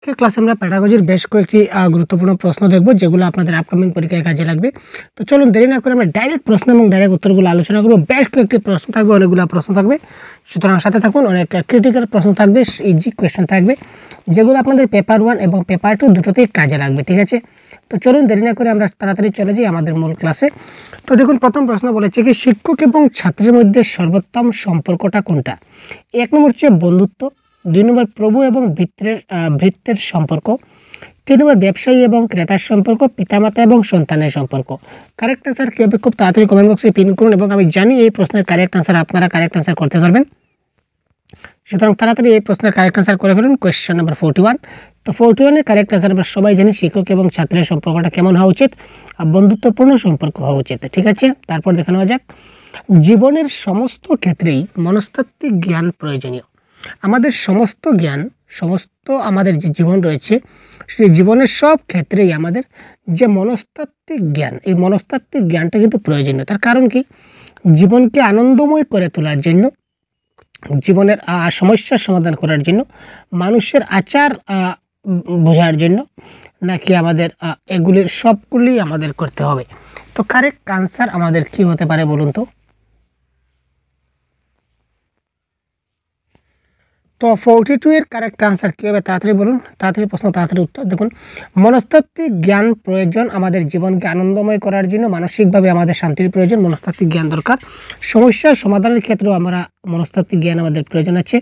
আজকের ক্লাসে আমরা প্যাডাগজির বেশ কয়েকটি গুরুত্বপূর্ণ প্রশ্ন দেখব যেগুলো আপনাদের আপকামিং পরীক্ষায় কাজে লাগবে। তো চলুন দেরি না করে আমরা ডাইরেক্ট প্রশ্ন এবং ডাইরেক্ট উত্তরগুলো আলোচনা করব। বেশ কয়েকটি প্রশ্ন থাকবে, অনেকগুলো প্রশ্ন থাকবে, সুতরাং সাথে থাকুন। অনেক ক্রিটিক্যাল প্রশ্ন থাকবে, ইজি কোয়েশ্চেন থাকবে, যেগুলো আপনাদের পেপার 1 এবং পেপার 2 দুটোতেই কাজে লাগবে। ঠিক আছে, তো চলুন দেরি না করে আমরা তাড়াতাড়ি চলে যাই আমাদের মূল ক্লাসে। তো দেখুন, প্রথম প্রশ্ন বলেছে কি শিক্ষক এবং ছাত্রের মধ্যে সর্বোত্তম সম্পর্কটা কোনটা? 1 নম্বর হচ্ছে বন্ধুত্ব, 2 নম্বর প্রভু এবং ভৃত্যের সম্পর্ক, 3 নম্বর ব্যবসায়ী এবং ক্রেতার সম্পর্ক, পিতামাতা এবং সন্তানের সম্পর্ক। কারেক্ট অ্যান্সার কী হবে খুব তাড়াতাড়ি কমেন্ট বক্সে পিন করুন, এবং আমি জানি এই প্রশ্নের কারেক্ট অ্যান্সার আপনারা কারেক্ট অ্যান্সার করতে পারবেন, সুতরাং তাড়াতাড়ি এই প্রশ্নের কারেক্ট অ্যান্সার করে ফেলুন। Question number 41। তো 41 কারেক্ট অ্যান্সার আমরা সবাই জানি শিক্ষক এবং ছাত্রের সম্পর্কটা কেমন হওয়া উচিত? বন্ধুত্বপূর্ণ সম্পর্ক হওয়া উচিত। ঠিক আছে, তারপর দেখে নেওয়া যাক, জীবনের সমস্ত ক্ষেত্রেই মনস্তাত্ত্বিক জ্ঞান প্রয়োজনীয়। আমাদের সমস্ত জ্ঞান, সমস্ত আমাদের যে জীবন রয়েছে সেই জীবনের সব ক্ষেত্রেই আমাদের যে মনস্তাত্ত্বিক জ্ঞান, এই মনস্তাত্ত্বিক জ্ঞানটা কিন্তু প্রয়োজনীয়। তার কারণ কি? জীবনকে আনন্দময় করে তোলার জন্য, জীবনের সমস্যার সমাধান করার জন্য, মানুষের আচার বোঝার জন্য, নাকি আমাদের এগুলির সবগুলি আমাদের করতে হবে? তো কারেক্ট আনসার আমাদের কি হতে পারে বলুন তো? তো 42 এর কারেক্ট আনসার কী হবে তাড়াতাড়ি বলুন, তাড়াতাড়ি প্রশ্ন তাড়াতাড়ি উত্তর। দেখুন, মনস্তাত্ত্বিক জ্ঞান প্রয়োজন আমাদের জীবনকে আনন্দময় করার জন্য, মানসিকভাবে আমাদের শান্তির প্রয়োজন, মনস্তাত্ত্বিক জ্ঞান দরকার। সমস্যার সমাধানের ক্ষেত্রেও আমরা মনস্তাত্ত্বিক জ্ঞান আমাদের প্রয়োজন আছে।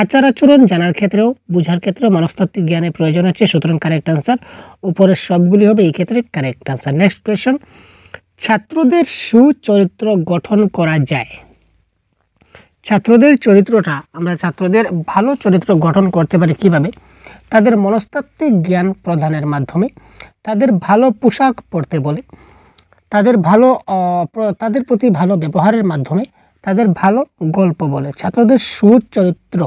আচার আচরণ জানার ক্ষেত্রেও, বোঝার ক্ষেত্রেও মনস্তাত্ত্বিক জ্ঞানের প্রয়োজন আছে। সুতরাং কারেক্ট আনসার উপরের সবগুলি হবে এই ক্ষেত্রে কারেক্ট আনসার। নেক্সট কোয়েশ্চন, ছাত্রদের সুচরিত্র গঠন করা যায়? ছাত্রদের চরিত্রটা, আমরা ছাত্রদের ভালো চরিত্র গঠন করতে পারি কিভাবে? তাদের মনস্তাত্ত্বিক জ্ঞান প্রদানের মাধ্যমে, তাদের ভালো পোশাক পরতে বলে, তাদের প্রতি ভালো ব্যবহারের মাধ্যমে, তাদের ভালো গল্প বলে। ছাত্রদের সুচরিত্র,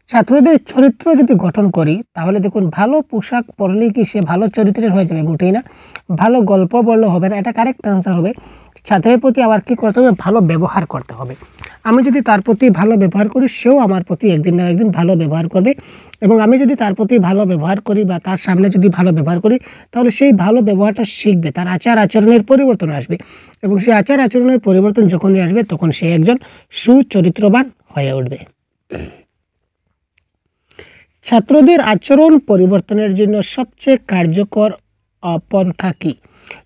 ছাত্রদের চরিত্র যদি গঠন করি তাহলে দেখুন, ভালো পোশাক পরলেই কি সে ভালো চরিত্রের হয়ে যাবে? মোটেই না। ভালো গল্প বললে হবে না, এটা কারেক্ট আনসার হবে। ছাত্রের প্রতি আবার কি করতে হবে? ভালো ব্যবহার করতে হবে। আমি যদি তার প্রতি ভালো ব্যবহার করি, সেও আমার প্রতি একদিন না একদিন ভালো ব্যবহার করবে, এবং আমি যদি তার প্রতি ভালো ব্যবহার করি বা তার সামনে যদি ভালো ব্যবহার করি, তাহলে সেই ভালো ব্যবহারটা শিখবে, তার আচার আচরণের পরিবর্তন আসবে, এবং সেই আচার আচরণের পরিবর্তন যখনই আসবে তখন সে একজন সুচরিত্রবান হয়ে উঠবে। ছাত্রদের আচরণ পরিবর্তনের জন্য সবচেয়ে কার্যকর পন্থা কি?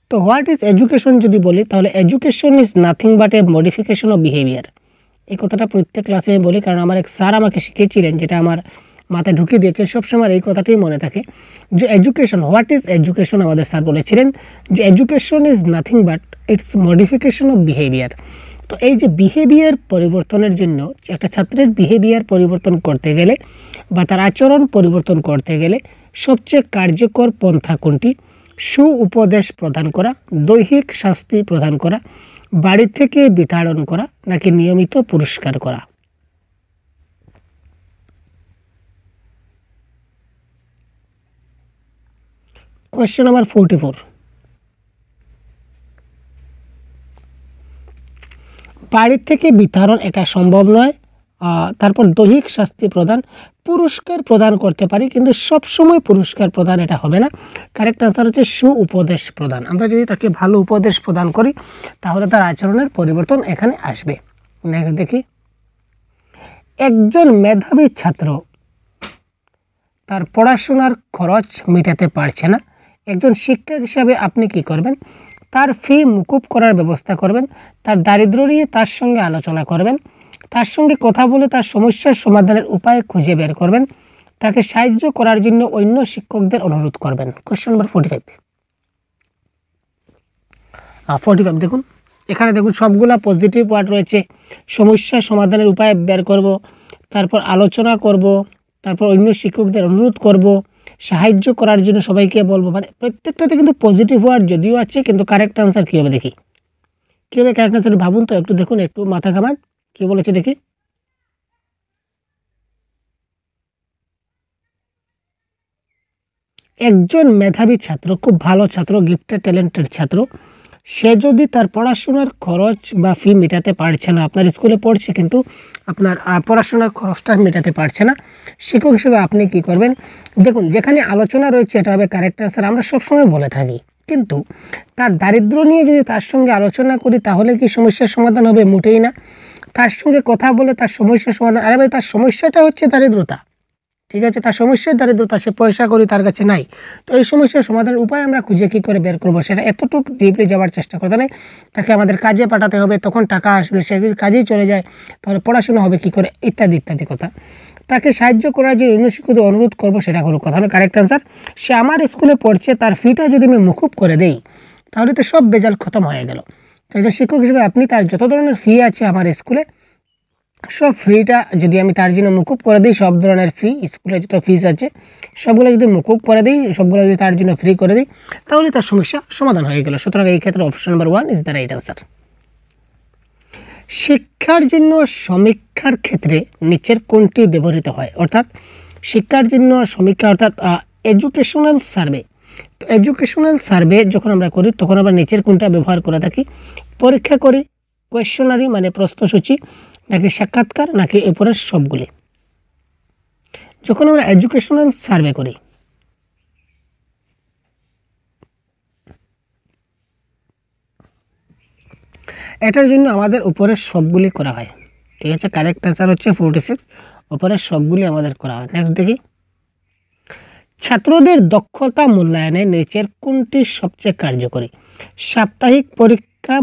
তো হোয়াট ইজ এডুকেশন যদি বলি, তাহলে education is nothing but A modification of behaviour. এই কথাটা প্রত্যেক ক্লাসে আমি বলি, কারণ আমার এক স্যার আমাকে শিখিয়েছিলেন, যেটা আমার মাথায় ঢুকিয়ে দিয়েছে, সবসময় এই কথাটাই মনে থাকে যে এডুকেশন, হোয়াট ইজ এডুকেশন, আমাদের স্যার বলেছিলেন যে education is nothing but it's modification of behaviour. তো এই যে বিহেভিয়ার পরিবর্তনের জন্য, একটা ছাত্রের বিহেভিয়ার পরিবর্তন করতে গেলে বা তার আচরণ পরিবর্তন করতে গেলে সবচেয়ে কার্যকর পন্থা কোনটি? সু উপদেশ প্রদান করা, দৈহিক শাস্তি প্রদান করা, বাড়ি থেকে বিতাড়ন করা, নাকি নিয়মিত পুরস্কার করা? Question number 44। বাড়ি থেকে বিতাড়ন এটা সম্ভব নয়। তারপর দৈহিক শাস্তি প্রদান, পুরস্কার প্রদান করতে পারি, কিন্তু সবসময় পুরস্কার প্রদান এটা হবে না। কারেক্ট আনসার হচ্ছে সু উপদেশ প্রদান। আমরা যদি তাকে ভালো উপদেশ প্রদান করি তাহলে তার আচরণের পরিবর্তন এখানে আসবে। নেক্সট দেখি, একজন মেধাবী ছাত্র তার পড়াশোনার খরচ মেটাতে পারছে না, একজন শিক্ষক হিসাবে আপনি কি করবেন? তার ফি মুকুব করার ব্যবস্থা করবেন, তার দারিদ্র্য নিয়ে তার সঙ্গে আলোচনা করবেন, তার সঙ্গে কথা বলে তার সমস্যার সমাধানের উপায় খুঁজে বের করবেন, তাকে সাহায্য করার জন্য অন্য শিক্ষকদের অনুরোধ করবেন। Question number 45। দেখুন, এখানে দেখুন সবগুলা পজিটিভ ওয়ার্ড রয়েছে। সমস্যা সমাধানের উপায় বের করব, তারপর আলোচনা করব, তারপর অন্য শিক্ষকদের অনুরোধ করব, সাহায্য করার জন্য সবাইকে বলবো, মানে প্রত্যেকটাতে কিন্তু পজিটিভ ওয়ার্ড যদিও আছে, কিন্তু কারেক্ট আনসার কী হবে দেখি? কী হবে কারেক্ট আনসার? ভাবুন তো একটু, দেখুন একটু মাথা ঘামান, কী বলেছে দেখি। একজন মেধাবী ছাত্র, খুব ভালো ছাত্র, গিফটেড ট্যালেন্টেড ছাত্র, সে যদি তার পড়াশোনার খরচ বা ফি মেটাতে পারছে না, আপনার স্কুলে পড়ছে কিন্তু আপনার পড়াশোনার খরচটা মেটাতে পারছে না, শিক্ষক হিসেবে আপনি কি করবেন? দেখুন, যেখানে আলোচনা রয়েছে এটা হবে কারেক্ট অ্যান্সার, আমরা সবসময় বলে থাকি। কিন্তু তার দারিদ্র নিয়ে যদি তার সঙ্গে আলোচনা করি তাহলে কি সমস্যার সমাধান হবে? মোটেই না। তার সঙ্গে কথা বলে তার সমস্যার সমাধান, আরে ভাই তার সমস্যাটা হচ্ছে দারিদ্রতা, ঠিক আছে, তার সমস্যার দারিদ্রতা, সে পয়সা করি তার কাছে নাই। তো এই সমস্যার সমাধানের উপায় আমরা খুঁজে কী করে বের করবো, সেটা এতটুকু ডিপলি যাওয়ার চেষ্টা করতে নেই। তাকে আমাদের কাজে পাঠাতে হবে, তখন টাকা আসবে, সে যদি কাজেই চলে যায় তাহলে পড়াশোনা হবে কী করে, ইত্যাদি ইত্যাদি কথা। তাকে সাহায্য করার জন্য ইউনিভার্সিটি অনুরোধ করবো, সেটা হলো কথা, হলো কারেক্ট অ্যান্সার। সে আমার স্কুলে পড়ছে, তার ফিটা যদি আমি মুকুব করে দেই তাহলে তো সব বেজাল খতম হয়ে গেল। তাই শিক্ষক হিসেবে আপনি তার যত ধরনের ফি আছে আমার স্কুলে, সব ফিটা যদি আমি তার জন্য মুকুব করে দিই, সব ধরনের ফি, স্কুলে যত ফিস আছে সবগুলো যদি মুকুব করে দিই, সবগুলো যদি তার জন্য ফ্রি করে দিই তাহলে তার সমস্যা সমাধান হয়ে গেল। সুতরাং এই ক্ষেত্রে option number 1 is the right answer. শিক্ষার জন্য সমীক্ষার ক্ষেত্রে নিচের কোনটি ব্যবহৃত হয়? অর্থাৎ শিক্ষার জন্য সমীক্ষা অর্থাৎ এডুকেশনাল সার্ভে। তো এডুকেশনাল সার্ভে যখন আমরা করি তখন আমরা নিচের কোনটা ব্যবহার করে থাকি? পরীক্ষা করি, কোয়েশনারি মানে প্রশ্নসূচি, নাকি সাক্ষাৎকার, নাকি এরপরের সবগুলি? যখন আমরা এডুকেশনাল সার্ভে করি এটার জন্য আমাদের উপরের সবগুলি করা হয়, ঠিক আছে, কারেক্ট অ্যান্সার হচ্ছে 46, উপরের সবগুলি আমাদের করা হয়। নেক্সট দেখি, ছাত্রদের দক্ষতা মূল্যায়নে নিচের কোনটি সবচেয়ে কার্যকরী? সাপ্তাহিক পরীক্ষা,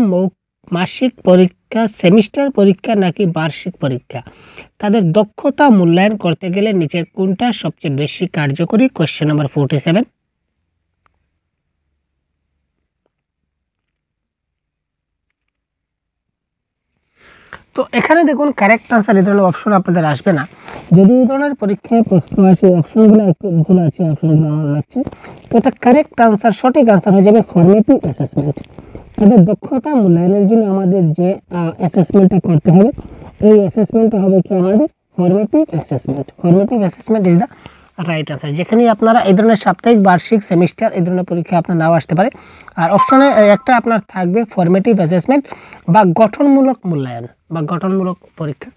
মাসিক পরীক্ষা, সেমিস্টার পরীক্ষা, নাকি বার্ষিক পরীক্ষা? তাদের দক্ষতা মূল্যায়ন করতে গেলে নিচের কোনটা সবচেয়ে বেশি কার্যকরী? Question number 47। তো এখানে দেখুন কারেক্ট আনসার এই ধরনের অপশন আপনাদের আসবে না। যদি এই ধরনের পরীক্ষায় প্রশ্ন আছে, অপশনগুলো একটু ভুল আছে, অপশনগুলো আমার লাগছে, তো এটা কারেক্ট আনসার, সঠিক আনসার হয়ে যাবে ফরমেটিভ অ্যাসেসমেন্ট। তাদের দক্ষতা মূল্যায়নের জন্য আমাদের যে অ্যাসেসমেন্টটা করতে হবে, এই অ্যাসেসমেন্টটা হবে কি আমাদের formative assessment. Formative assessment is the right answer. যেখানে আপনারা এই ধরনের সাপ্তাহিক, বার্ষিক, সেমিস্টার এই ধরনের পরীক্ষা আপনার নাও আসতে পারে। আর অপশনে একটা আপনার থাকবে ফরমেটিভ অ্যাসেসমেন্ট বা গঠনমূলক মূল্যায়ন বা গঠনমূলক পরীক্ষা।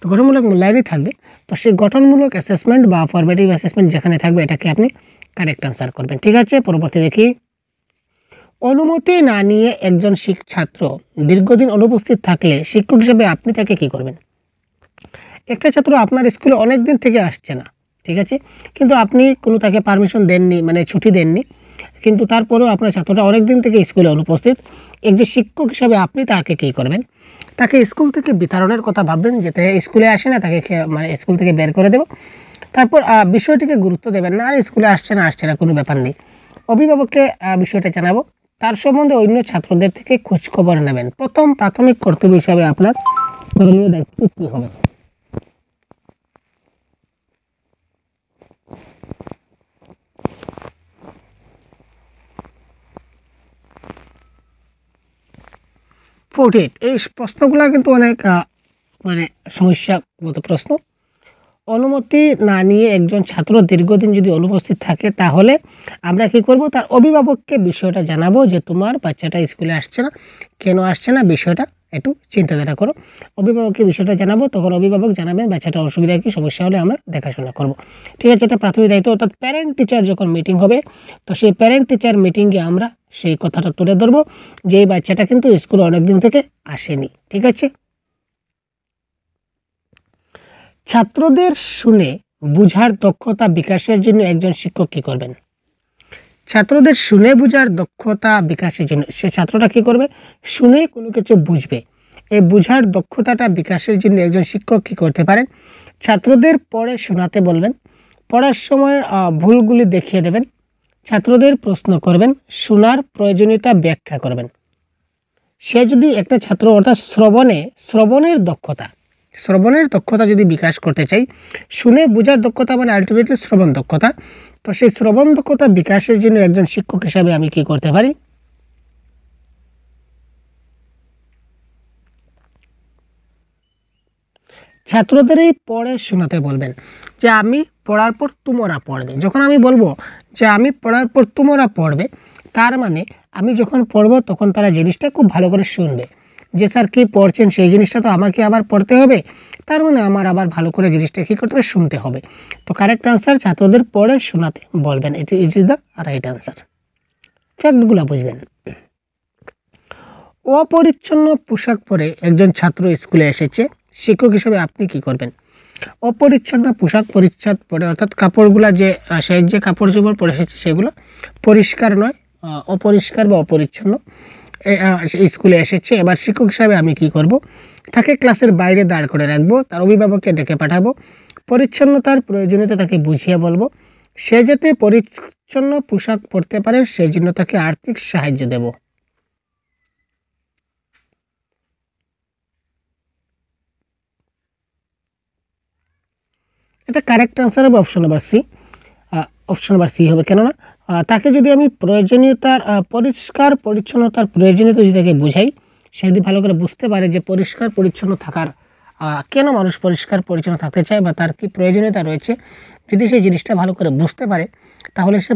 তো গঠনমূলক মূল্যায়নই থাকবে। তো সেই গঠনমূলক অ্যাসেসমেন্ট বা ফরমেটিভ অ্যাসেসমেন্ট যেখানে থাকবে এটাকে আপনি কারেক্ট আনসার করবেন, ঠিক আছে। পরবর্তী দেখি, অনুমতি না নিয়ে একজন ছাত্র দীর্ঘদিন অনুপস্থিত থাকলে শিক্ষক হিসেবে আপনি তাকে কি করবেন? একটা ছাত্র আপনার স্কুলে অনেক দিন থেকে আসছে না, ঠিক আছে, কিন্তু আপনি কোনো তাকে পারমিশন দেননি, মানে ছুটি দেননি, কিন্তু তারপরেও আপনার ছাত্রটা অনেক দিন থেকে স্কুলে অনুপস্থিত। একজন শিক্ষক হিসাবে আপনি তাকে কী করবেন? তাকে স্কুল থেকে বিতরণের কথা ভাববেন, যেতে স্কুলে আসে না তাকে মানে স্কুল থেকে বের করে দেব। তারপর বিষয়টিকে গুরুত্ব দেবেন না, আর স্কুলে আসছে না কোনো ব্যাপার নেই, অভিভাবককে বিষয়টা জানাবো, তার সম্বন্ধে অন্য ছাত্রদের থেকে খোঁজখবর নেবেন। প্রথম প্রাথমিক কর্তব্য হিসাবে আপনার করণীয় দায়িত্ব কী হবে? এই প্রশ্নগুলো কিন্তু অনেক মানে সমস্যাগত প্রশ্ন। অনুমতি না নিয়ে একজন ছাত্র দীর্ঘদিন যদি অনুপস্থিত থাকে তাহলে আমরা কি করব? তার অভিভাবককে বিষয়টা জানাবো যে তোমার বাচ্চাটা স্কুলে আসছে না, কেন আসছে না, বিষয়টা একটু চিন্তাধারা করো। অভিভাবককে বিষয়টা জানাবো, তখন অভিভাবক জানাবেন বাচ্চাটার অসুবিধা কি, সমস্যা হলে আমরা দেখাশোনা করব, ঠিক আছে। এটা প্রাথমিক দায়িত্ব। অর্থাৎ প্যারেন্ট টিচার যখন মিটিং হবে, তো সেই প্যারেন্ট টিচার মিটিংয়ে আমরা সেই কথাটা তুলে ধরবো যে এই বাচ্চাটা কিন্তু স্কুলে অনেকদিন থেকে আসেনি, ঠিক আছে। ছাত্রদের শুনে বুঝার দক্ষতা বিকাশের জন্য একজন শিক্ষক কী করবেন? ছাত্রদের শুনে বুঝার দক্ষতা বিকাশের জন্য সে ছাত্রটা কী করবে? শুনে কোনো কিছু বুঝবে। এই বুঝার দক্ষতাটা বিকাশের জন্য একজন শিক্ষক কী করতে পারেন? ছাত্রদের পড়ে শোনাতে বলবেন, পড়ার সময় ভুলগুলি দেখিয়ে দেবেন, ছাত্রদের প্রশ্ন করবেন, শোনার প্রয়োজনীয়তা ব্যাখ্যা করবেন। সে যদি একটা ছাত্র অর্থাৎ শ্রবণের দক্ষতা যদি বিকাশ করতে চাই, শুনে বোঝার দক্ষতা মানে আলটিমেটলি শ্রবণ দক্ষতা, তো সেই শ্রবণ দক্ষতা বিকাশের জন্য একজন শিক্ষক হিসাবে আমি কি করতে পারি? ছাত্রদেরই পড়ে শোনাতে বলবেন যে আমি পড়ার পর তোমরা পড়বে। যখন আমি বলবো যে আমি পড়ার পর তোমরা পড়বে, তার মানে আমি যখন পড়বো তখন তারা জিনিসটা খুব ভালো করে শুনবে, যে স্যার কী পড়ছেন সেই জিনিসটা তো আমাকে আবার পড়তে হবে, তার মানে আমার আবার ভালো করে জিনিসটা কী করতে হবে, শুনতে হবে। তো কারেক্ট আনসার ছাত্রদের পড়ে শোনাতে বলবেন, it is the right answer. ফ্যাক্টগুলো বুঝবেন। অপরিচ্ছন্ন পোশাক পরে একজন ছাত্র স্কুলে এসেছে, শিক্ষক হিসেবে আপনি কি করবেন? অপরিচ্ছন্ন পোশাক পরিচ্ছদ পরে, অর্থাৎ কাপড়গুলো যে সে যে কাপড় চোপড় পরে এসেছে সেগুলো পরিষ্কার নয়, অপরিষ্কার বা অপরিচ্ছন্ন স্কুলে এসেছে। এবার শিক্ষক হিসাবে আমি কি করব? তাকে ক্লাসের বাইরে দাঁড় করে রাখবো, তার অভিভাবককে ডেকে পাঠাবো, পরিচ্ছন্নতার প্রয়োজনীয়তা তাকে বুঝিয়ে বলবো, সে যাতে পরিচ্ছন্ন পোশাক পরতে পারে সেই জন্য তাকে আর্থিক সাহায্য দেব। এটা কারেক্ট আনসার হবে option number C. Option number C হবে, কেননা তাকে যদি আমি প্রয়োজনীয়তার পরিষ্কার পরিচ্ছন্নতার প্রয়োজনীয়তা যদি তাকে বোঝাই, সে যদি ভালো করে বুঝতে পারে যে পরিষ্কার পরিচ্ছন্ন থাকার কেন মানুষ পরিষ্কার পরিচ্ছন্ন থাকতে চায় বা তার কী প্রয়োজনীয়তা রয়েছে, যদি সেই জিনিসটা ভালো করে বুঝতে পারে, তাহলে সে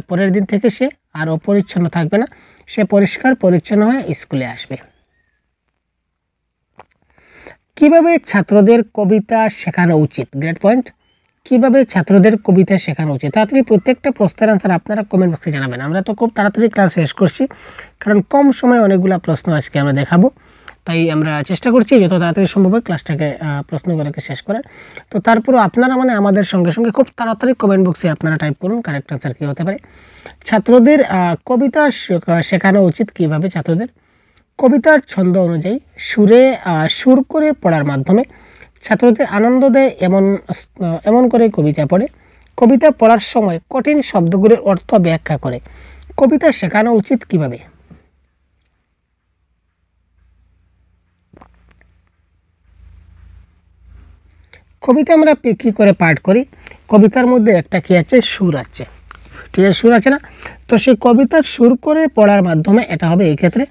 পরের দিন থেকে সে আর অপরিচ্ছন্ন থাকবে না, সে পরিষ্কার পরিচ্ছন্ন হয়ে স্কুলে আসবে। কিভাবে ছাত্রদের কবিতা শেখানো উচিত? Great point. কিভাবে ছাত্রদের কবিতা শেখানো উচিত? তাড়াতাড়ি প্রত্যেকটা প্রশ্নের আনসার আপনারা কমেন্ট বক্সে জানাবেন। আমরা তো খুব তাড়াতাড়ি ক্লাস শেষ করছি, কারণ কম সময়ে অনেকগুলো প্রশ্ন আজকে আমরা দেখাবো, তাই আমরা চেষ্টা করছি যত তাড়াতাড়ি সম্ভব প্রশ্নগুলোকে শেষ করার। তো তারপরও আপনারা আমাদের সঙ্গে সঙ্গে খুব তাড়াতাড়ি কমেন্ট বক্সে আপনারা টাইপ করুন কারেক্ট আনসার কী হতে পারে। ছাত্রদের কবিতা শেখানো উচিত কিভাবে? ছাত্রদের কবিতার ছন্দ অনুযায়ী সুর করে পড়ার মাধ্যমে ছাত্রদের আনন্দ দেয় এমন করে কবিতা পড়ে। কবিতা পড়ার সময় কঠিন শব্দগুলোর অর্থ ব্যাখ্যা করে। কবিতা শেখানো উচিত কিভাবে? কবিতা আমরা কী করে পাঠ করি? কবিতার মধ্যে একটা কী আছে? সুর আছে, ঠিক আছে, সুর আছে না? তো সেই কবিতার সুর করে পড়ার মাধ্যমে এটা হবে এই ক্ষেত্রে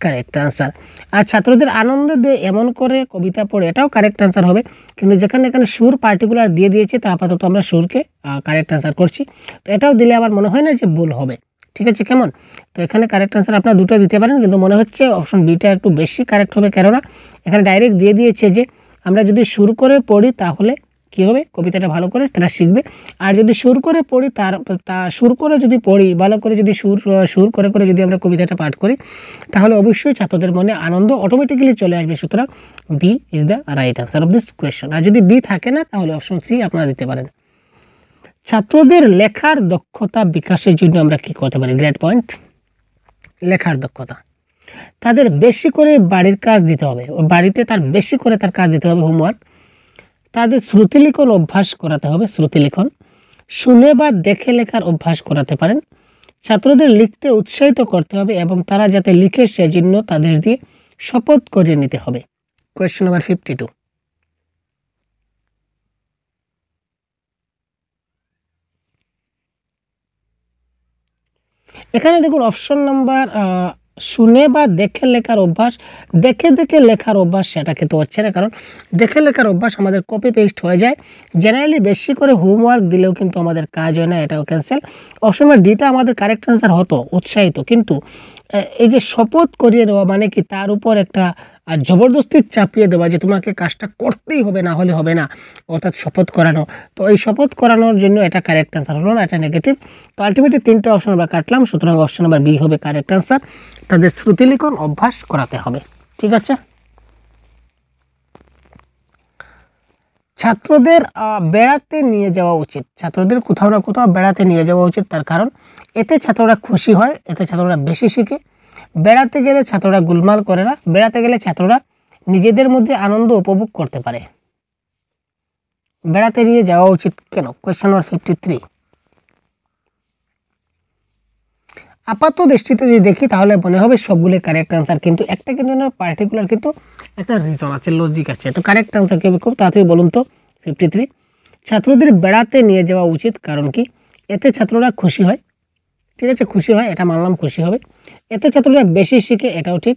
কারেক্ট আনসার। আর ছাত্রদের আনন্দ দিয়ে এমন করে কবিতা পড়ে, এটাও কারেক্ট আনসার হবে, কিন্তু যেখানে এখানে সুর পার্টিকুলার দিয়ে দিয়েছে তা আপাতত আমরা সুরকে কারেক্ট আনসার করছি। তো এটাও দিলে আমার মনে হয় না যে ভুল হবে, ঠিক আছে, কেমন? তো এখানে কারেক্ট আনসার আপনারা দুটো দিতে পারেন, কিন্তু মনে হচ্ছে অপশন বিটা একটু বেশি কারেক্ট হবে, কেননা এখানে ডাইরেক্ট দিয়ে দিয়েছে যে আমরা যদি সুর করে পড়ি তাহলে কী হবে? কবিতাটা ভালো করে তারা শিখবে। আর যদি সুর করে পড়ি সুর করে যদি পড়ি ভালো করে, যদি সুর করে করে যদি আমরা কবিতাটা পাঠ করি, তাহলে অবশ্যই ছাত্রদের মনে আনন্দ অটোমেটিক্যালি চলে আসবে। সুতরাং B is the right answer of this question. আর যদি বি থাকে না তাহলে অপশন সি আপনারা দিতে পারেন। ছাত্রদের লেখার দক্ষতা বিকাশের জন্য আমরা কি করতে পারি? Great point. লেখার দক্ষতা, তাদের বেশি করে বাড়ির কাজ দিতে হবে, বাড়িতে তার বেশি করে তার কাজ দিতে হবে, হোমওয়ার্ক। তাদের শ্রুতিলিখন অভ্যাস করাতে হবে, শ্রুতিলিখন। শুনে বা দেখে লেখার অভ্যাস করাতে পারেন। ছাত্রদের লিখতে উৎসাহিত করতে হবে এবং তারা যাতে লিখে সেজন্য তাদের দিয়ে শপথ করিয়ে নিতে হবে। Question number 52। এখানে দেখুন অপশন নাম্বার শুনে বা দেখে লেখার অভ্যাস, দেখে দেখে লেখার অভ্যাস সেটা কিন্তু হচ্ছে না, কারণ দেখে লেখার অভ্যাস আমাদের কপি পেস্ট হয়ে যায়। জেনারেলি বেশি করে হোমওয়ার্ক দিলেও কিন্তু আমাদের কাজ হয় না, এটাও ক্যান্সেল। অপশন নাম্বার ডিটা আমাদের কারেক্ট অ্যান্সার হতো, উৎসাহিত, কিন্তু এই যে শপথ করিয়ে দেওয়া মানে কি তার উপর একটা জবরদস্তি চাপিয়ে দেওয়া যে তোমাকে কাজটা করতেই হবে, না হলে হবে না, অর্থাৎ শপথ করানো। তো এই শপথ করানোর জন্য এটা কারেক্ট অ্যান্সার হলো না, এটা নেগেটিভ। তো আলটিমেটলি তিনটে অপশন আমরা কাটলাম, সুতরাং অপশন নাম্বার বি হবে কারেক্ট অ্যান্সার। তাদের শ্রুতিলিখন অভ্যাস করাতে হবে, ঠিক আছে। ছাত্রদের বেড়াতে নিয়ে যাওয়া উচিত, ছাত্রদের কোথাও না কোথাও বেড়াতে নিয়ে যাওয়া উচিত, তার কারণ এতে ছাত্ররা খুশি হয়, এতে ছাত্ররা বেশি শিখে। বেড়াতে গেলে ছাত্ররা গোলমাল করে না, বেড়াতে গেলে ছাত্ররা নিজেদের মধ্যে আনন্দ উপভোগ করতে পারে। বেড়াতে নিয়ে যাওয়া উচিত কেন? Question number 53। আপাত দৃষ্টিতে যদি দেখি তাহলে মনে হবে সবগুলো কারেক্ট আনসার, কিন্তু একটা কিন্তু পার্টিকুলার কিন্তু একটা রিজন আছে, লজিক আছে। তো কারেক্ট আনসার কি হবে খুব তাড়াতাড়ি বলুন তো? 53। ছাত্রদের বেড়াতে নিয়ে যাওয়া উচিত, কারণ কি? এতে ছাত্ররা খুশি হয়, ঠিক আছে, খুশি হয়, এটা মানলাম, খুশি হবে। এতে ছাত্ররা বেশি শিখে, এটাও ঠিক।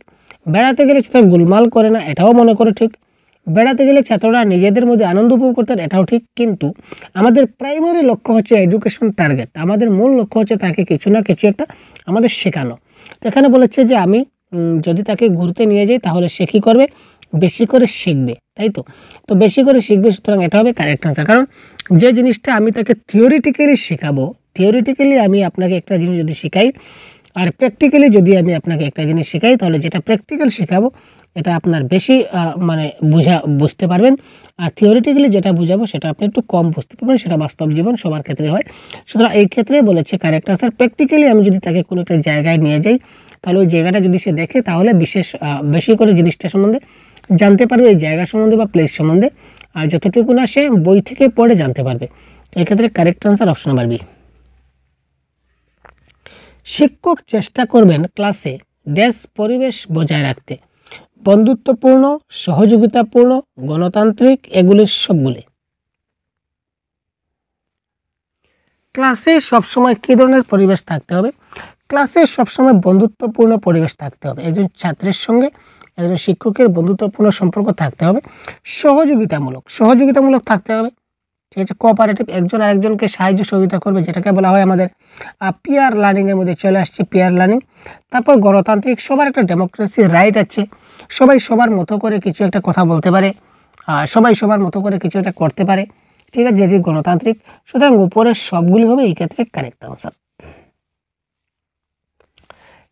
বেড়াতে গেলে ছাত্ররা গোলমাল করে না, এটাও মনে করে ঠিক। বেড়াতে গেলে ছাত্ররা নিজেদের মধ্যে আনন্দ উপভোগ করতেন, এটাও ঠিক, কিন্তু আমাদের প্রাইমারি লক্ষ্য হচ্ছে এডুকেশন টার্গেট, আমাদের মূল লক্ষ্য হচ্ছে তাকে কিছু না কিছু একটা আমাদের শেখানো। তো এখানে বলেছে যে আমি যদি তাকে ঘুরতে নিয়ে যাই তাহলে সে কী করবে, বেশি করে শিখবে, তাই তো। তো বেশি করে শিখবে, সুতরাং এটা হবে কারেক্ট আনসার। কারণ যে জিনিসটা আমি তাকে থিওরিটিক্যালি শেখাবো, থিওরিটিক্যালি আমি আপনাকে একটা জিনিস যদি শেখাই আর প্র্যাকটিক্যালি যদি আমি আপনাকে একটা জিনিস শেখাই, তাহলে যেটা প্র্যাকটিক্যাল শেখাবো এটা আপনার বেশি বুঝতে পারবেন, আর থিওরিটিক্যালি যেটা বুঝাবো সেটা আপনি একটু কম বুঝতে পারবেন, সেটা বাস্তব জীবন সবার ক্ষেত্রে হয়। সুতরাং এই ক্ষেত্রে বলেছে কারেক্ট আনসার, প্র্যাকটিক্যালি আমি যদি তাকে কোনো একটা জায়গায় নিয়ে যাই তাহলে ওই জায়গাটা যদি সে দেখে তাহলে বেশি করে জিনিসটা সম্বন্ধে জানতে পারবে, এই জায়গা সম্বন্ধে বা প্লেস সম্বন্ধে, আর যতটুকু না সে বই থেকে পড়ে জানতে পারবে। তো এক্ষেত্রে correct answer option number B. শিক্ষক চেষ্টা করবেন ক্লাসে ড্যাশ পরিবেশ বজায় রাখতে, বন্ধুত্বপূর্ণ, সহযোগিতাপূর্ণ, গণতান্ত্রিক, এগুলির সবগুলি। ক্লাসে সবসময় কী ধরনের পরিবেশ থাকতে হবে? ক্লাসে সবসময় বন্ধুত্বপূর্ণ পরিবেশ থাকতে হবে, একজন ছাত্রের সঙ্গে একজন শিক্ষকের বন্ধুত্বপূর্ণ সম্পর্ক থাকতে হবে, সহযোগিতামূলক থাকতে হবে, ঠিক আছে, কোঅপারেটিভ, একজন আরেকজনকে সাহায্য সহযোগিতা করবে, যেটাকে বলা হয় আমাদের পিয়ার লার্নিংয়ের মধ্যে চলে আসছে, পিয়ার লার্নিং। তারপর গণতান্ত্রিক, সবার একটা ডেমোক্রেসি রাইট আছে, সবাই সবার মতো করে কিছু একটা কথা বলতে পারে, সবাই সবার মতো করে কিছু একটা করতে পারে, ঠিক আছে, যেটি গণতান্ত্রিক। সুতরাং উপরের সবগুলি হবে এই ক্ষেত্রে কারেক্ট আনসার।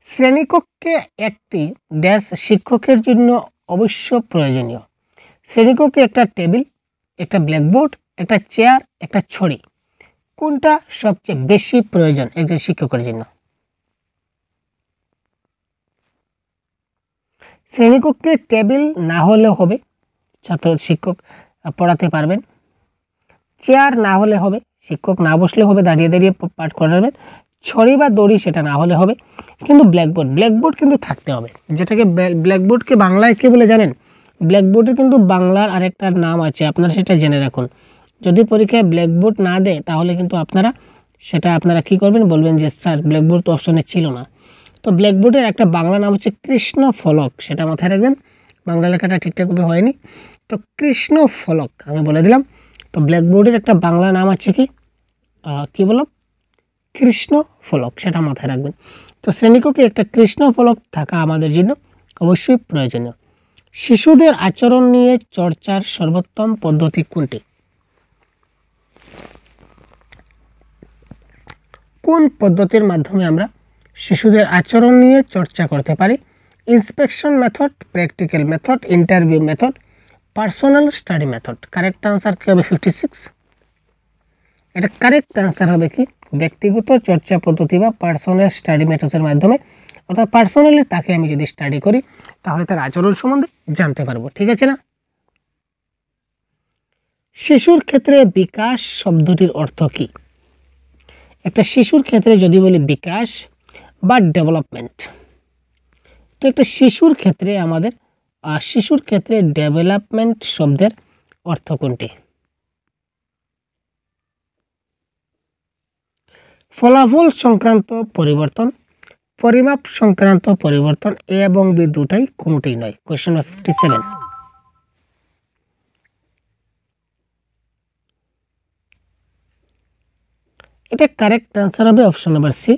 শ্রেণীকক্ষে একটি ড্যাশ শিক্ষকের জন্য অবশ্য প্রয়োজনীয়। শ্রেণীকক্ষে একটা টেবিল, একটা ব্ল্যাকবোর্ড, একটা চেয়ার, একটা ছড়ি, কোনটা সবচেয়ে বেশি প্রয়োজন একজন শিক্ষকের জন্য? শ্রেণীকক্ষে টেবিল না হলে হবে, শিক্ষক পড়াতে পারবেন। চেয়ার না হলে হবে, শিক্ষক না বসলে হবে, দাঁড়িয়ে দাঁড়িয়ে পাঠ করাবেন। ছড়ি বা দড়ি সেটা না হলে হবে, কিন্তু ব্ল্যাকবোর্ড কিন্তু থাকতে হবে। যেটাকে ব্ল্যাকবোর্ডকে বাংলায় কী বলে জানেন? ব্ল্যাকবোর্ডের কিন্তু বাংলার আরেকটা নাম আছে, আপনারা সেটা জেনে রাখুন। যদি পরীক্ষায় ব্ল্যাকবোর্ড না দেয় তাহলে কিন্তু আপনারা কী করবেন, বলবেন যে স্যার ব্ল্যাকবোর্ড তো অপশনে ছিল না। তো ব্ল্যাকবোর্ডের একটা বাংলা নাম হচ্ছে কৃষ্ণ ফলক, সেটা মাথায় রাখবেন, বাংলা লেখাটা ঠিকঠাকভাবে হয়নি, তো কৃষ্ণ ফলক আমি বলে দিলাম। তো ব্ল্যাকবোর্ডের একটা বাংলা নাম আছে কি বললাম, কৃষ্ণ ফলক, সেটা মাথায় রাখবেন। তো শ্রেণীকক্ষে একটা কৃষ্ণ ফলক থাকা আমাদের জন্য অবশ্যই প্রয়োজনীয়। শিশুদের আচরণ নিয়ে চর্চার সর্বোত্তম পদ্ধতি কোনটি? কোন পদ্ধতির মাধ্যমে আমরা শিশুদের আচরণ নিয়ে চর্চা করতে পারি? Inspection method, practical method, interview method, personal study method. Correct answer কী হবে? 56। এটা কারেক্ট আনসার হবে কি, ব্যক্তিগত চর্চা পদ্ধতি বা পার্সোনাল স্টাডি মেথডের মাধ্যমে, অর্থাৎ পার্সোনালি তাকে আমি যদি স্টাডি করি তাহলে তার আচরণ সম্বন্ধে জানতে পারবো, ঠিক আছে না? শিশুর ক্ষেত্রে বিকাশ শব্দটির অর্থ কি? একটা শিশুর ক্ষেত্রে যদি বলি বিকাশ বা ডেভেলপমেন্ট, তো একটা শিশুর ক্ষেত্রে ডেভেলপমেন্ট শব্দের অর্থ কোনটি? ফলাফল সংক্রান্ত পরিবর্তন, পরিমাপ সংক্রান্ত পরিবর্তন, এ এবং বি দুটাই, কোনোটাই নয়। Question number 57। এটা কারেক্ট আনসার হবে অপশন নাম্বার সি।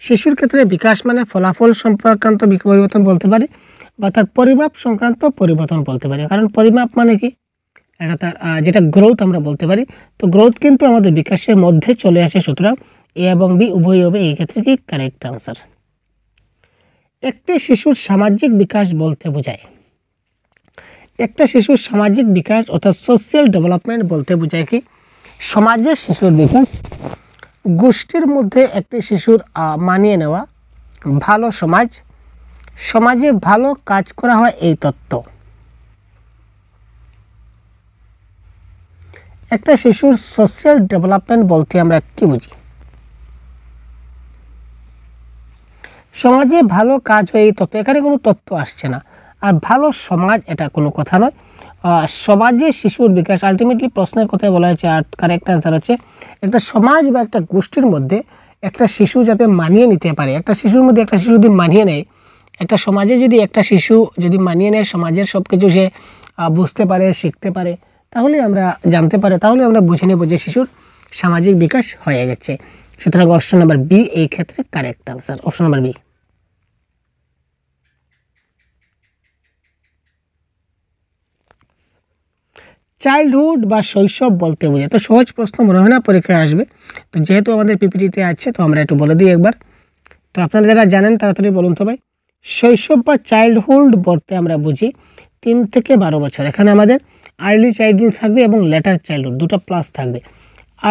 শিশুর ক্ষেত্রে বিকাশ মানে ফলাফল সংক্রান্ত পরিবর্তন বলতে পারি, বা তার পরিমাপ সংক্রান্ত পরিবর্তন বলতে পারি। কারণ পরিমাপ মানে কি, এটা তার যেটা গ্রোথ আমরা বলতে পারি, তো গ্রোথ কিন্তু আমাদের বিকাশের মধ্যে চলে আসে, সুতরাং এ এবং বি উভয় হবে এই ক্ষেত্রে কি কারেক্ট আনসার। একটি শিশুর সামাজিক বিকাশ বলতে বোঝায়, একটা শিশুর সামাজিক বিকাশ অর্থাৎ সোশ্যাল ডেভেলপমেন্ট বলতে বোঝায় কি, সমাজের শিশুর বিকাশ, গোষ্ঠীর মধ্যে একটি শিশুর মানিয়ে নেওয়া, ভালো সমাজে ভালো কাজ করা হয়, এই তত্ত্ব। একটা শিশুর সোশ্যাল ডেভেলপমেন্ট বলতে আমরা কি বুঝি? সমাজে ভালো কাজ হয় এই তত্ত্ব, এখানে কোনো তত্ত্ব আসছে না। আর ভালো সমাজ এটা কোনো কথা নয়, সমাজে শিশুর বিকাশ আলটিমেটলি প্রশ্নের কথায় বলা হয়েছে, আর কারেক্ট অ্যান্সার হচ্ছে একটা সমাজ বা একটা গোষ্ঠীর মধ্যে একটা শিশু যাতে মানিয়ে নিতে পারে, একটা শিশুর মধ্যে একটা শিশু যদি মানিয়ে নেয়, একটা সমাজে যদি একটা শিশু যদি মানিয়ে নেয়, সমাজের সব কিছু সে বুঝতে পারে, শিখতে পারে, তাহলে আমরা জানতে পারে, তাহলে আমরা বুঝে নেব যে শিশুর সামাজিক বিকাশ হয়ে গেছে। সুতরাং অপশন নাম্বার বি এই ক্ষেত্রে correct answer, option number B. Childhood বা শৈশব বলতে বোঝায়, তো সহজ প্রশ্ন মনে হয় না পরীক্ষায় আসবে, তো যেহেতু আমাদের পিপিটিতে আছে তো আমরা একটু বলে দিই একবার। তো আপনারা যারা জানেন তাড়াতাড়ি বলুন তো ভাই। শৈশব বা চাইল্ডহুড বলতে আমরা বুঝি 3 থেকে 12 বছর। এখানে আমাদের আর্লি চাইল্ডহুড থাকবে এবং লেটার চাইল্ডহুড, দুটো প্লাস থাকবে,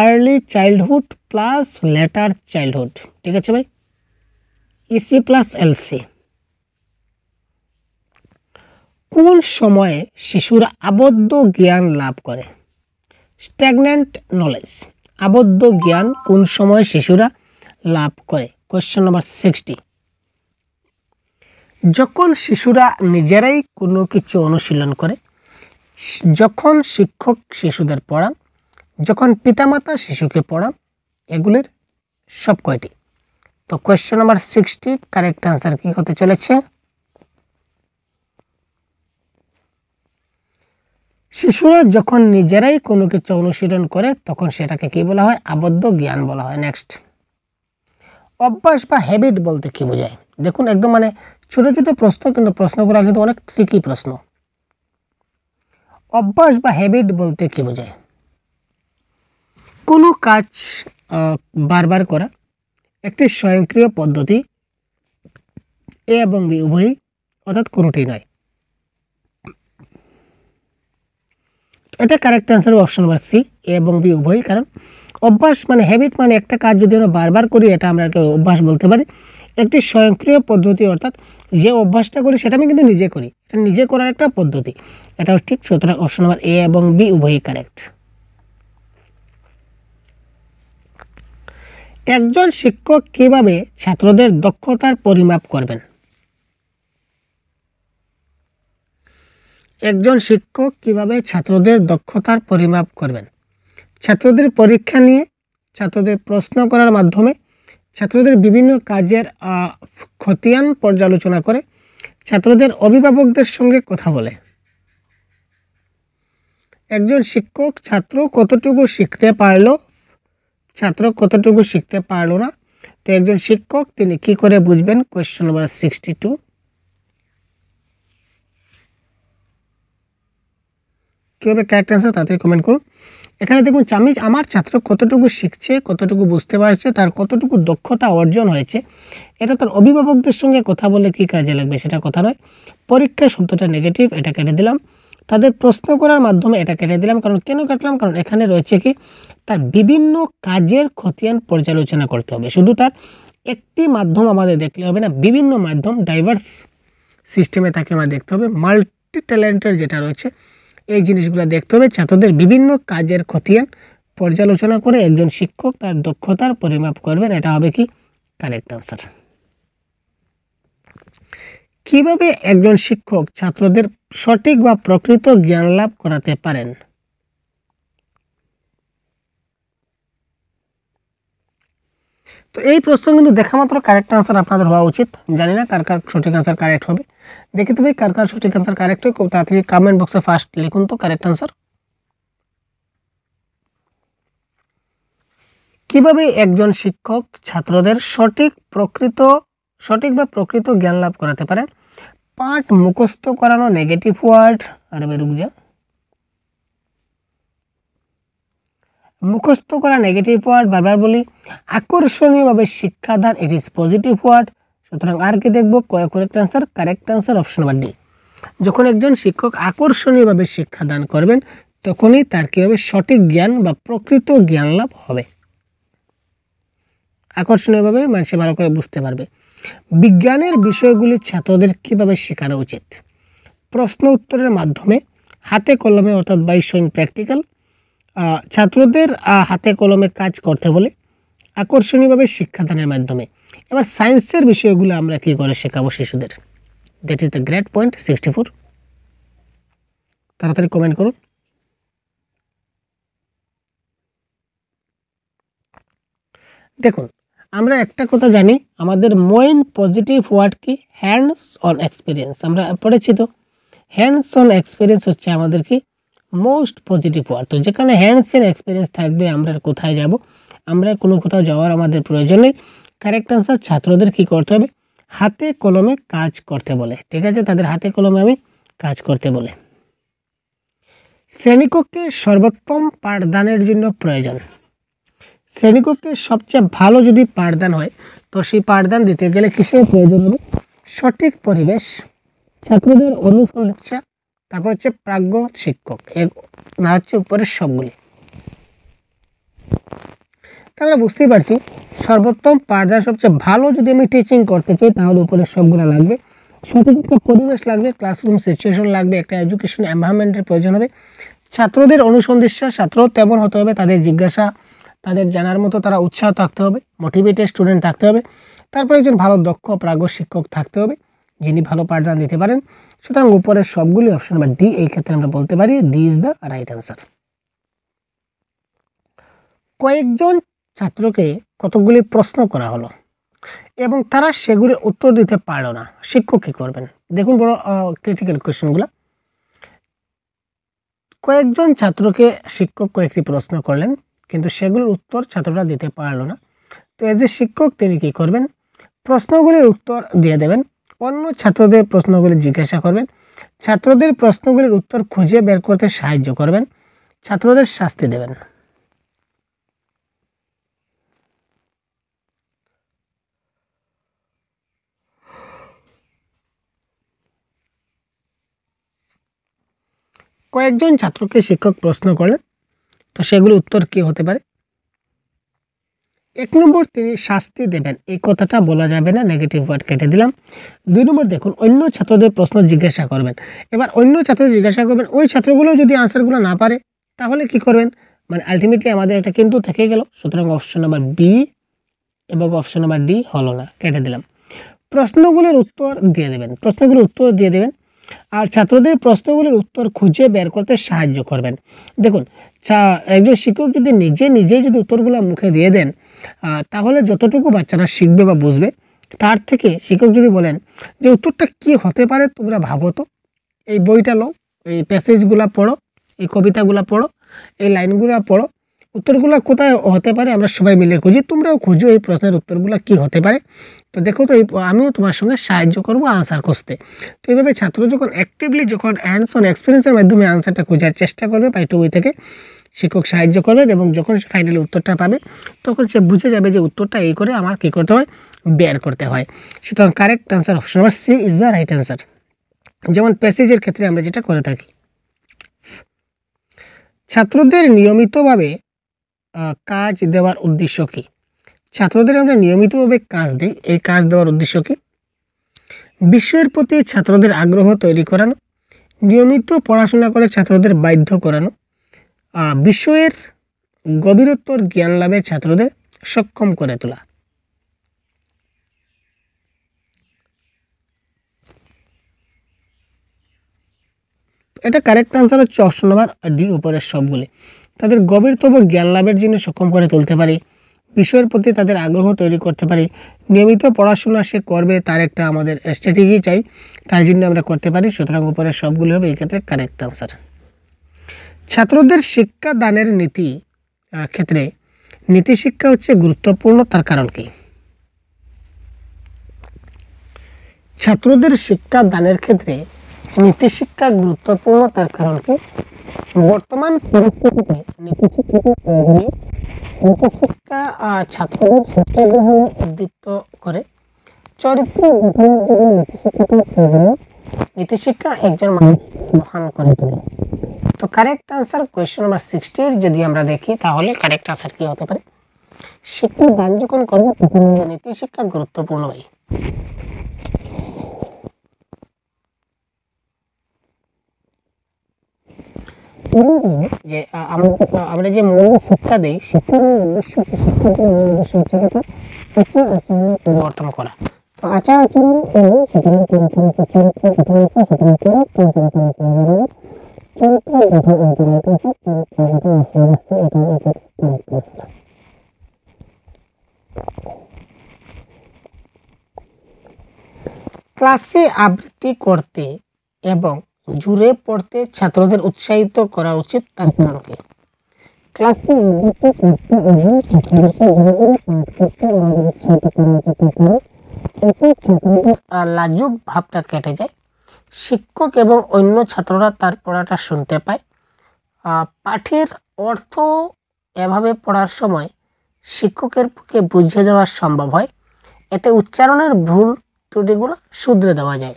early childhood plus letter childhood, ঠিক আছে ভাই, ইসি প্লাস এলসি। কোন সময়ে শিশুরা আবদ্ধ জ্ঞান লাভ করে? স্ট্যাগন্যান্ট নলেজ, আবদ্ধ জ্ঞান কোন সময় শিশুরা লাভ করে? Question number 60। যখন শিশুরা নিজেরাই কোনো কিছু অনুশীলন করে, যখন শিক্ষক শিশুদের পড়ান, যখন পিতামাতা শিশুকে পড়ান, এগুলির সব কয়টি? তো কোয়েশ্চেন নাম্বার 60 কারেক্ট আনসার কি হতে চলেছে? শিশুরা যখন নিজেরাই কোনো কিছু অনুশীলন করে তখন সেটাকে কি বলা হয়? আবদ্ধ জ্ঞান বলা হয়। নেক্সট, অভ্যাস বা হ্যাবিট বলতে কি বোঝায়? দেখুন একদম মানে ছোট ছোট প্রশ্ন, কিন্তু প্রশ্নগুলো কিন্তু অনেক ট্রিকি প্রশ্ন। অভ্যাস বা হ্যাবিট বলতে কি বোঝায়? কোনো কাজ বারবার করা, একটি স্বয়ংক্রিয় পদ্ধতি, এ এবং বি উভয়ই, অর্থাৎ কোনোটি নয়। এটা correct answer option number C, A এবং বি উভয়ই। কারণ অভ্যাস মানে হ্যাবিট মানে একটা কাজ যদি আমরা বারবার করি এটা আমরা অভ্যাস বলতে পারি। একটি স্বয়ংক্রিয় পদ্ধতি অর্থাৎ যে অভ্যাসটা করি সেটা আমি কিন্তু নিজে করি, এটা নিজে করার একটা পদ্ধতি, এটাও ঠিক। সুতরাং অপশন নাম্বার এ এবং বি উভয়ই কারেক্ট। একজন শিক্ষক কিভাবে ছাত্রদের দক্ষতার পরিমাপ করবেন? একজন শিক্ষক কিভাবে ছাত্রদের দক্ষতার পরিমাপ করবেন? ছাত্রদের পরীক্ষা নিয়ে, ছাত্রদের প্রশ্ন করার মাধ্যমে, ছাত্রদের বিভিন্ন কাজের খতিয়ান পর্যালোচনা করে, ছাত্রদের অভিভাবকদের সঙ্গে কথা বলে। একজন শিক্ষক ছাত্র কতটুকু শিখতে পারলো, ছাত্র কতটুকু শিখতে পারলো না, তো একজন শিক্ষক তিনি কি করে বুঝবেন? Question number 62। কীভাবে কারেক্ট আনসার তাড়াতাড়ি কমেন্ট করুন। এখানে দেখুন আমার ছাত্র কতটুকু শিখছে, কতটুকু বুঝতে পারছে, তার কতটুকু দক্ষতা অর্জন হয়েছে, এটা তার অভিভাবকদের সঙ্গে কথা বলে কি কাজে লাগবে সেটা কথা নয়। পরীক্ষা শব্দটা নেগেটিভ, এটা কেটে দিলাম। তাদের প্রশ্ন করার মাধ্যমে, এটা কেটে দিলাম। কারণ কেন কাটলাম? কারণ এখানে রয়েছে কি তার বিভিন্ন কাজের খতিয়ান পর্যালোচনা করতে হবে। শুধু তার একটি মাধ্যম আমাদের দেখলে হবে না, বিভিন্ন মাধ্যম ডাইভার্স সিস্টেমে তাকে আমরা দেখতে হবে। মাল্টি ট্যালেন্টের যেটা রয়েছে এই জিনিসগুলো দেখতে হবে। ছাত্রদের বিভিন্ন কাজের খতিয়ান পর্যালোচনা করে একজন শিক্ষক তার দক্ষতার পরিমাপ করবেন, এটা হবে কি কারেক্ট আনসার। কিভাবে একজন শিক্ষক ছাত্রদের সঠিক বা প্রকৃত জ্ঞান লাভ করাতে পারেন? তো এই প্রশ্ন কিন্তু দেখা মাত্র কারেক্ট আনসার আপনাদের হওয়া উচিত। জানি না কার কার সঠিক আনসার কারেক্ট হবে, দেখি তো ভাই কার কার সঠিক আনসার কারেক্ট হয়। খুব তাড়াতাড়ি কমেন্ট বক্সে ফার্স্ট লিখুন তো কারেক্ট আনসার। কিভাবে একজন শিক্ষক ছাত্রদের সঠিক বা প্রকৃত জ্ঞান লাভ করাতে পারেন? পাঠ মুখস্থ করানো নেগেটিভ ওয়ার্ড, আরে ভাই রুক যা, মুখস্থ করা নেগেটিভ ওয়ার্ড, বারবার বলি। আকর্ষণীয়ভাবে শিক্ষাদান, ইট ইজ পজিটিভ ওয়ার্ড। সুতরাং আর কি দেখবো? Correct answer, correct answer option number D. যখন একজন শিক্ষক আকর্ষণীয়ভাবে শিক্ষাদান করবেন তখনই তার কী হবে? সঠিক জ্ঞান বা প্রকৃত জ্ঞান লাভ হবে। আকর্ষণীয়ভাবে মানুষ ভালো করে বুঝতে পারবে। বিজ্ঞানের বিষয়গুলি ছাত্রদের কিভাবে শেখানো উচিত? প্রশ্ন উত্তরের মাধ্যমে, হাতে কলমে অর্থাৎ বাই শোয়িং প্র্যাকটিক্যাল। ছাত্রদের হাতে কলমে কাজ করতে বলে, আকর্ষণীয়ভাবে শিক্ষাদানের মাধ্যমে। এবার সায়েন্সের বিষয়গুলো আমরা কী করে শেখাবো শিশুদের? That is the great point 64। তাড়াতাড়ি কমেন্ট করুন। দেখুন আমরা একটা কথা জানি, আমাদের মেইন পজিটিভ ওয়ার্ড কি? Hands on experience. আমরা পড়েছি তো, হ্যান্ডস অন এক্সপিরিয়েন্স হচ্ছে আমাদের কি মোস্ট পজিটিভ ওয়ার্ড। তো যেখানে হ্যান্ডস অন এক্সপিরিয়েন্স থাকবে আমরা কোথায় যাব, আমরা কোনো কোথাও যাওয়ার আমাদের প্রয়োজন নেই। কারেক্ট আনসার ছাত্রদের কি করতে হবে, হাতে কলমে কাজ করতে বলে। ঠিক আছে, তাদের হাতে কলমে আমি কাজ করতে বলে। শ্রেণীকক্ষে সর্বোত্তম পাঠদানের জন্য প্রয়োজন। শ্রেণীকক্ষে সবচেয়ে ভালো যদি পাঠদান হয় তো সেই পাঠদান দিতে গেলে কিসের প্রয়োজন হবে, সঠিক পরিবেশ, ছাত্রদের অনুপ্রেরণা, তারপর হচ্ছে প্রাজ্ঞ শিক্ষক, না হচ্ছে উপরের সবগুলি। আমরা বুঝতেই পারছি সর্বোত্তম পাঠদান সবচেয়ে ভালো যদি আমি টিচিং করতে চাই তাহলে উপরের সবগুলো লাগবে। সঠিক একটা পরিবেশ লাগবে, ক্লাসরুম সিচুয়েশন লাগবে, একটা এডুকেশন এনভায়রনমেন্টের প্রয়োজন হবে, ছাত্রদের অনুসন্ধিৎসা, ছাত্র তেমন হতে হবে, তাদের জিজ্ঞাসা, তাদের জানার মতো তারা উৎসাহ থাকতে হবে, মোটিভেটেড স্টুডেন্ট থাকতে হবে, তারপর একজন ভালো দক্ষ প্রাজ্ঞ শিক্ষক থাকতে হবে যিনি ভালো পাঠদান দিতে পারেন। সুতরাং উপরের সবগুলি অপশন নাম্বার ডি, এই ক্ষেত্রে আমরা বলতে পারি D is the right answer. কয়েকজন ছাত্রকে কতগুলি প্রশ্ন করা হলো এবং তারা সেগুলির উত্তর দিতে পারল না, শিক্ষক কী করবেন? দেখুন বড় ক্রিটিক্যাল কোয়েশ্চেনগুলো। কয়েকজন ছাত্রকে শিক্ষক কয়েকটি প্রশ্ন করলেন কিন্তু সেগুলোর উত্তর ছাত্ররা দিতে পারলো না। তো এজ এ শিক্ষক তিনি কী করবেন, প্রশ্নগুলির উত্তর দিয়ে দেবেন, অন্য ছাত্রদের প্রশ্নগুলি জিজ্ঞাসা করবেন, ছাত্রদের প্রশ্নগুলির উত্তর খুঁজে বের করতে সাহায্য করবেন, ছাত্রদের শাস্তি দেবেন। কয়েকজন ছাত্রকে শিক্ষক প্রশ্ন করলেন, তো সেগুলোর উত্তর কী হতে পারে? 1 নম্বর তিনি শাস্তি দেবেন, এই কথাটা বলা যাবে না, নেগেটিভ ওয়ার্ড কেটে দিলাম। 2 নম্বর দেখুন অন্য ছাত্রদের প্রশ্ন জিজ্ঞাসা করবেন। এবার অন্য ছাত্র জিজ্ঞাসা করবেন, ওই ছাত্রগুলো যদি আনসারগুলো না পারে তাহলে কি করবেন, মানে আলটিমেটলি আমাদের একটা কিন্তু থেকে গেল। সুতরাং অপশন নাম্বার বি এবং অপশন নাম্বার ডি হলো না, কেটে দিলাম। প্রশ্নগুলোর উত্তর দিয়ে দেবেন, প্রশ্নগুলোর উত্তর দিয়ে দেবেন আর ছাত্রদের প্রশ্নগুলোর উত্তর খুঁজে বের করতে সাহায্য করবেন। দেখুন একজন শিক্ষক যদি নিজেই যদি উত্তরগুলো মুখে দিয়ে দেন তাহলে যতটুকু বাচ্চারা শিখবে বা বুঝবে, তার থেকে শিক্ষক যদি বলেন যে উত্তরটা কি হতে পারে তোমরা ভাবো তো, এই বইটা লো, এই প্যাসেজগুলো পড়ো, এই কবিতাগুলো পড়ো, এই লাইনগুলো পড়ো, উত্তরগুলো কোথায় হতে পারে আমরা সবাই মিলে খুঁজি, তোমরাও খুঁজো এই প্রশ্নের উত্তরগুলো কি হতে পারে। তো দেখো তো আমিও তোমার সঙ্গে সাহায্য করবো আনসার খুঁজতে। তো এইভাবে ছাত্র যখন অ্যাক্টিভলি যখন হ্যান্ডস অন এক্সপিরিয়েন্সের মাধ্যমে আনসারটা খোঁজার চেষ্টা করবে পাই টু বই থেকে, শিক্ষক সাহায্য করবেন এবং যখন সে ফাইনালি উত্তরটা পাবে তখন সে বুঝে যাবে যে উত্তরটা এই করে আমার কী করতে হয়, বের করতে হয়। সুতরাং correct answer option number C is the right answer. যেমন প্যাসেজের ক্ষেত্রে আমরা যেটা করে থাকি, ছাত্রদের নিয়মিতভাবে কাজ দেওয়ার উদ্দেশ্য কী? ছাত্রদের আমরা নিয়মিতভাবে কাজ দিই, এই কাজ দেওয়ার উদ্দেশ্য কী? বিষয়ের প্রতি ছাত্রদের আগ্রহ তৈরি করানো, নিয়মিত পড়াশোনা করে ছাত্রদের বাধ্য করানো, বিষয়ের গভীরতর জ্ঞান লাভে ছাত্রদের সক্ষম করে তোলা। এটা কারেক্ট আনসার হচ্ছে অপশন নাম্বার ডি, উপরের সবগুলি। তাদের গভীরতম জ্ঞান লাভের জন্য সক্ষম করে তুলতে পারি, বিষয়ের প্রতি তাদের আগ্রহ তৈরি করতে পারি, নিয়মিত পড়াশোনা সে করবে তার একটা আমাদের স্ট্র্যাটেজি চাই, তার জন্য আমরা করতে পারি। সুতরাং উপরের সবগুলি হবে এই ক্ষেত্রে কারেক্ট আনসার। ছাত্রদের শিক্ষা দানের নীতি ক্ষেত্রে নীতি শিক্ষা হচ্ছে গুরুত্বপূর্ণ, তার কারণ কি? ছাত্রদের শিক্ষা দানের ক্ষেত্রে নীতি শিক্ষা গুরুত্বপূর্ণ, তার কারণ কি? বর্তমান পরিস্থিতিতে নীতি শিক্ষাকে প্রয়োজনীয়। নীতি শিক্ষা ছাত্রদের শিক্ষা গ্রহণে উদ্দীপ্ত করে, চরিত্র গঠনের জন্য নীতি শিক্ষাকে প্রয়োজনীয়, নীতি শিক্ষা একজন মানুষ মহান করে তোলে। তো কারেক্ট আনসার কোয়েশ্চেন নাম্বার 60 যদি আমরা দেখি তাহলে কারেক্ট আনসার কি হতে পারে? শিক্ষা দান যখন করবো তখন নীতি শিক্ষা গুরুত্বপূর্ণ হয়। যে আমরা যে মূল শিক্ষা দিই, শিক্ষার উদ্দেশ্য শিক্ষার মূল উদ্দেশ্য হচ্ছে আচার আচরণ পরিবর্তন করা। তো আচার আচরণ করলে সেখানে চরিত্র ক্লাসে আবৃত্তি করতে এবং জুড়ে পড়তে ছাত্রদের উৎসাহিত করা উচিত, তার কারণ কি? ক্লাসে লাজুক ভাবটা কেটে যায়, শিক্ষক এবং অন্য ছাত্ররা তার পড়াটা শুনতে পায়, পাঠের অর্থ এভাবে পড়ার সময় শিক্ষকের পক্ষে বুঝিয়ে দেওয়া সম্ভব হয়, এতে উচ্চারণের ভুল ত্রুটিগুলো শুধরে দেওয়া যায়।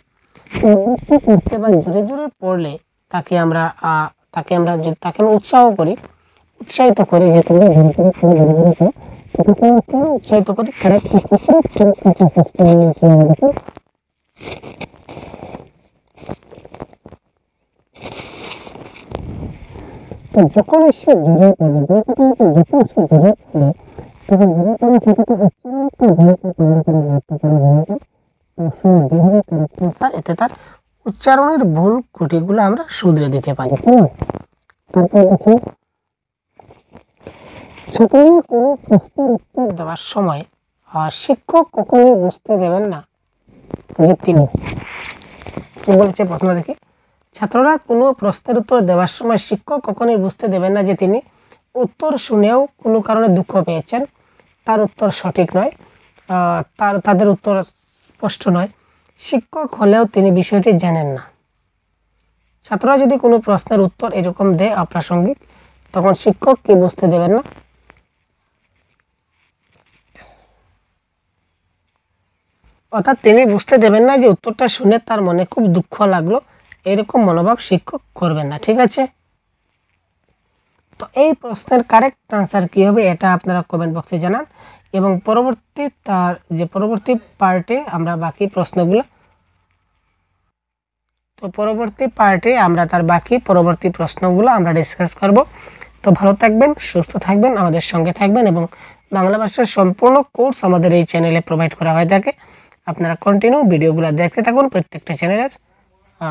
বা জোরে জোরে পড়লে তাকে আমরা উৎসাহ করি, উৎসাহিত করি যে তুমি উৎসাহিত করি যখন এসে জোরে পড়বে তখন এতে তার উচ্চারণের ভুল ত্রুটিগুলো আমরা শুধরে দিতে পারি। তারপর দেখি ছাত্ররা কোনো প্রশ্নের উত্তর দেওয়ার সময় শিক্ষক কখনোই বুঝতে দেবেন না যে তিনি কি বলছে। প্রশ্ন দেখি, ছাত্ররা কোনো প্রশ্নের উত্তর দেওয়ার সময় শিক্ষক কখনোই বুঝতে দেবেন না যে তিনি উত্তর শুনেও কোনো কারণে দুঃখ পেয়েছেন, তার উত্তর সঠিক নয়, তাদের উত্তর স্পষ্ট নয়, শিক্ষক হলেও তিনি বিষয়টি জানেন না। ছাত্ররা যদি কোনো প্রশ্নের উত্তর এরকম দেয় অপ্রাসঙ্গিক, তখন শিক্ষক কি বুঝতে দেবেন না? অর্থাৎ তিনি বুঝতে দেবেন না যে উত্তরটা শুনে তার মনে খুব দুঃখ লাগলো, এরকম মনোভাব শিক্ষক করবেন না। ঠিক আছে, তো এই প্রশ্নের কারেক্ট আনসার কি হবে এটা আপনারা কমেন্ট বক্সে জানান, এবং পরবর্তী পার্টে আমরা বাকি প্রশ্নগুলো পরবর্তী প্রশ্নগুলো আমরা ডিসকাস করব। তো ভালো থাকবেন, সুস্থ থাকবেন, আমাদের সঙ্গে থাকবেন, এবং বাংলা ভাষার সম্পূর্ণ কোর্স আমাদের এই চ্যানেলে প্রোভাইড করা হয়ে থাকে। আপনারা কন্টিনিউ ভিডিওগুলো দেখতে থাকুন,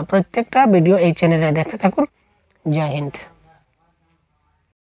প্রত্যেকটা ভিডিও এই চ্যানেলে দেখতে থাকুন। জয় হিন্দ।